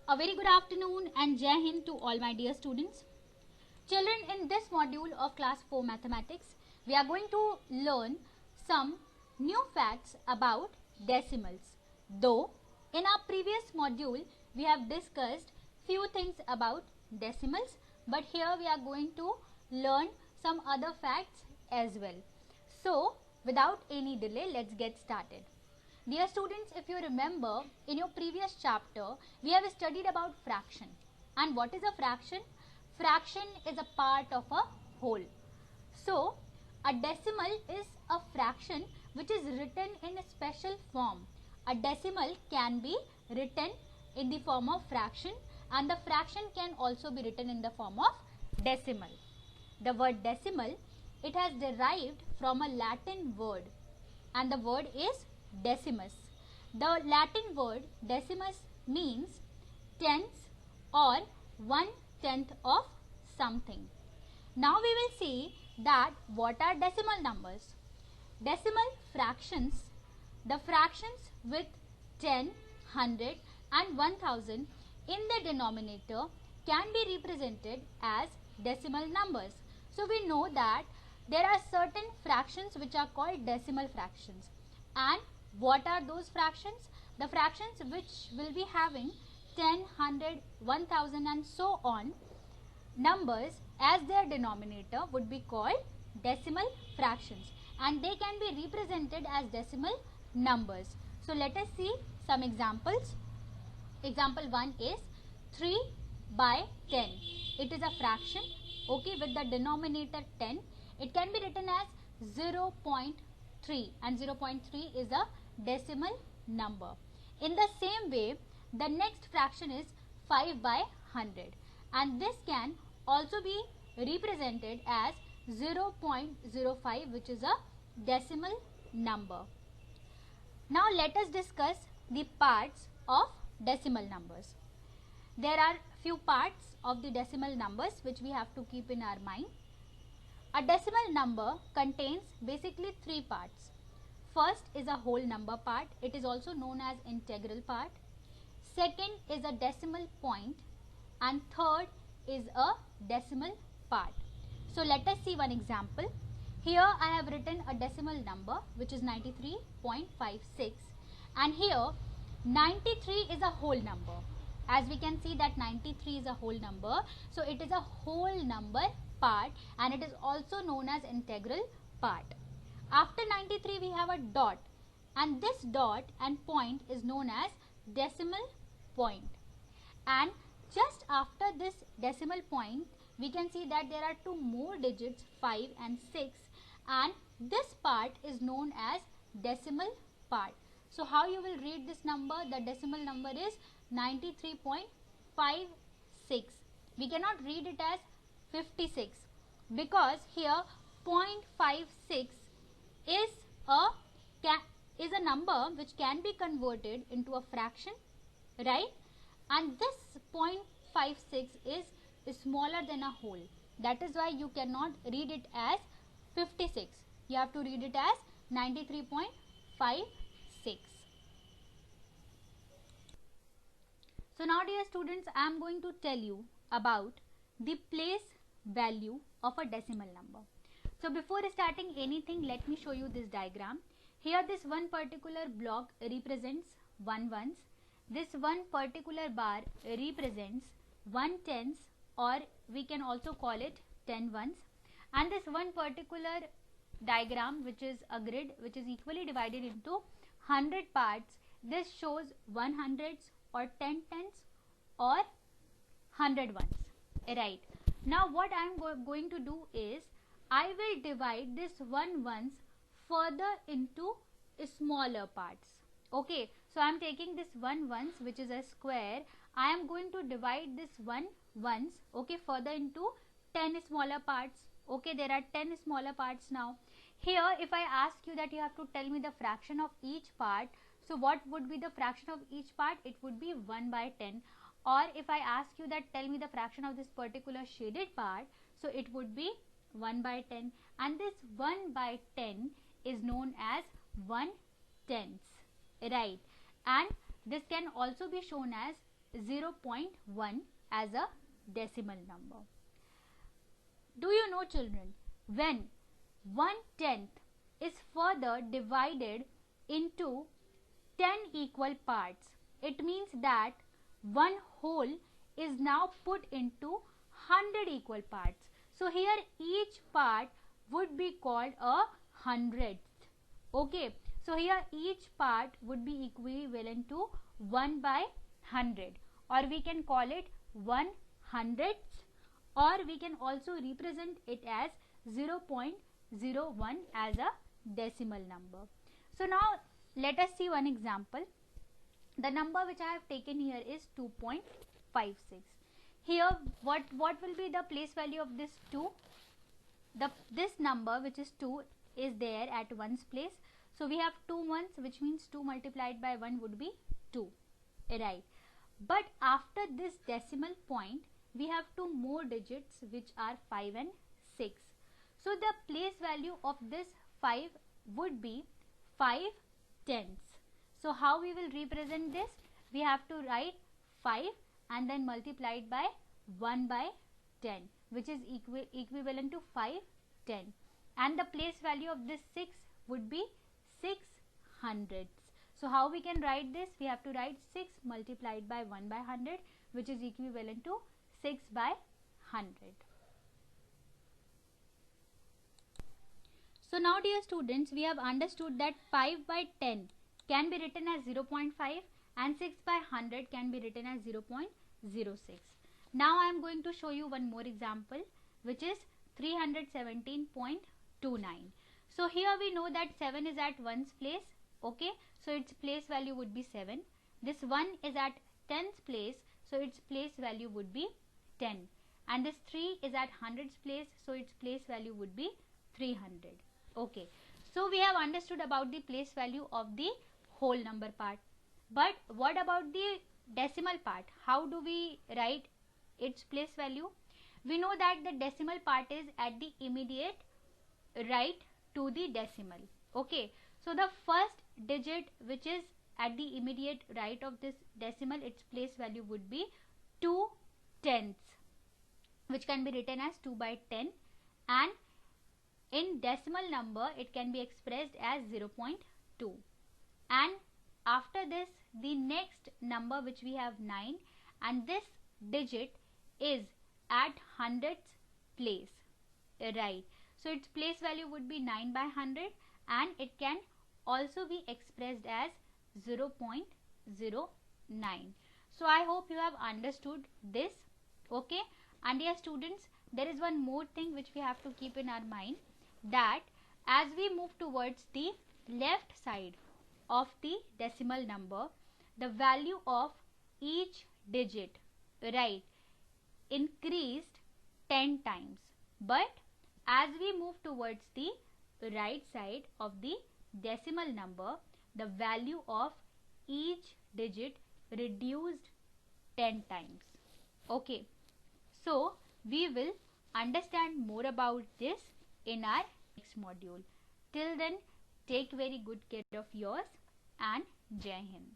A very good afternoon and Jai Hind to all my dear students. Children, in this module of class 4 mathematics, we are going to learn some new facts about decimals. Though in our previous module we have discussed few things about decimals, but here we are going to learn some other facts as well. So without any delay, let's get started. Dear students, if you remember, in your previous chapter, we have studied about fraction. And what is a fraction? Fraction is a part of a whole. So, a decimal is a fraction which is written in a special form. A decimal can be written in the form of fraction, and the fraction can also be written in the form of decimal. The word decimal, it has derived from a Latin word, and the word is decimus. The Latin word decimus means tenths or 1/10 of something. Now we will see that what are decimal numbers. Decimal fractions, the fractions with 10, 100 and 1000 in the denominator can be represented as decimal numbers. So we know that there are certain fractions which are called decimal fractions. And what are those fractions? The fractions which will be having 10, 100, 1000 and so on numbers as their denominator would be called decimal fractions, and they can be represented as decimal numbers. So let us see some examples. Example 1 is 3 by 10. It is a fraction, okay, with the denominator 10. It can be written as 0.3, and 0.3 is a decimal number. In the same way, the next fraction is 5 by 100, and this can also be represented as 0.05, which is a decimal number. Now let us discuss the parts of decimal numbers. There are few parts of the decimal numbers which we have to keep in our mind. A decimal number contains basically three parts. First is a whole number part. It is also known as integral part. Second is a decimal point, and third is a decimal part. So let us see one example. Here I have written a decimal number which is 93.56, and here 93 is a whole number. As we can see that 93 is a whole number, so it is a whole number part, and it is also known as integral part. After 93 we have a dot, and this dot and point is known as decimal point. And just after this decimal point we can see that there are two more digits, 5 and 6, and this part is known as decimal part. So how you will read this number? The decimal number is 93.56. We cannot read it as 56 because here 0.56 is a number which can be converted into a fraction, right? And this 0.56 is smaller than a whole. That is why you cannot read it as 56. You have to read it as 93.56. So now, dear students, I am going to tell you about the place value of a decimal number. So before starting anything, let me show you this diagram. Here this one particular block represents 1 ones. This one particular bar represents 1 tens, or we can also call it 10 ones. And this one particular diagram, which is a grid which is equally divided into 100 parts, this shows 100s or 10 tens or 100 ones, right? Now what I am going to do is I will divide this 1 ones further into smaller parts. Okay, so I am taking this 1 ones, which is a square. I am going to divide this 1 ones, okay, further into 10 smaller parts. Okay, there are 10 smaller parts now. Here if I ask you that you have to tell me the fraction of each part, so what would be the fraction of each part? It would be 1 by 10. Or if I ask you that tell me the fraction of this particular shaded part, so it would be 1 by 10, and this 1 by 10 is known as 1/10, right? And this can also be shown as 0.1 as a decimal number. Do you know, children, when 1/10 is further divided into 10 equal parts, it means that one whole is now put into 100 equal parts. So here each part would be called a hundredth. Okay, so here each part would be equivalent to 1/100, or we can call it 1/100th, or we can also represent it as 0.01 as a decimal number. So now let us see one example. The number which I have taken here is 2.56. Here what will be the place value of this 2? This number, which is 2, is there at 1's place. So we have 2 1's, which means 2 multiplied by 1 would be 2, right? But after this decimal point, we have 2 more digits, which are 5 and 6. So the place value of this 5 would be 5/10. So how we will represent this? We have to write 5 and then multiply it by 1/10, which is equivalent to 5/10. And the place value of this 6 would be 6/100. So how we can write this? We have to write 6 multiplied by 1/100, which is equivalent to 6/100. So now, dear students, we have understood that 5/10 can be written as 0.5 and 6/100 can be written as 0.06. Now I am going to show you one more example, which is 317.29. So here we know that 7 is at 1's place. Okay, so its place value would be 7. This 1 is at 10's place, so its place value would be 10. And this 3 is at 100's place, so its place value would be 300. Okay, so we have understood about the place value of the whole number part. But what about the decimal part? How do we write its place value? We know that the decimal part is at the immediate right to the decimal. Okay, so the first digit which is at the immediate right of this decimal, its place value would be 2/10, which can be written as 2/10, and in decimal number it can be expressed as 0.2. And after this, the next number which we have 9, and this digit is at 100's place, right? So its place value would be 9/100, and it can also be expressed as 0.09. So I hope you have understood this. Okay, and dear students, there is one more thing which we have to keep in our mind, that as we move towards the left side of the decimal number, the value of each digit, right, increased 10 times. But as we move towards the right side of the decimal number, the value of each digit reduced 10 times. Okay, so we will understand more about this in our next module. Till then, take very good care of yours, and Jai Hind.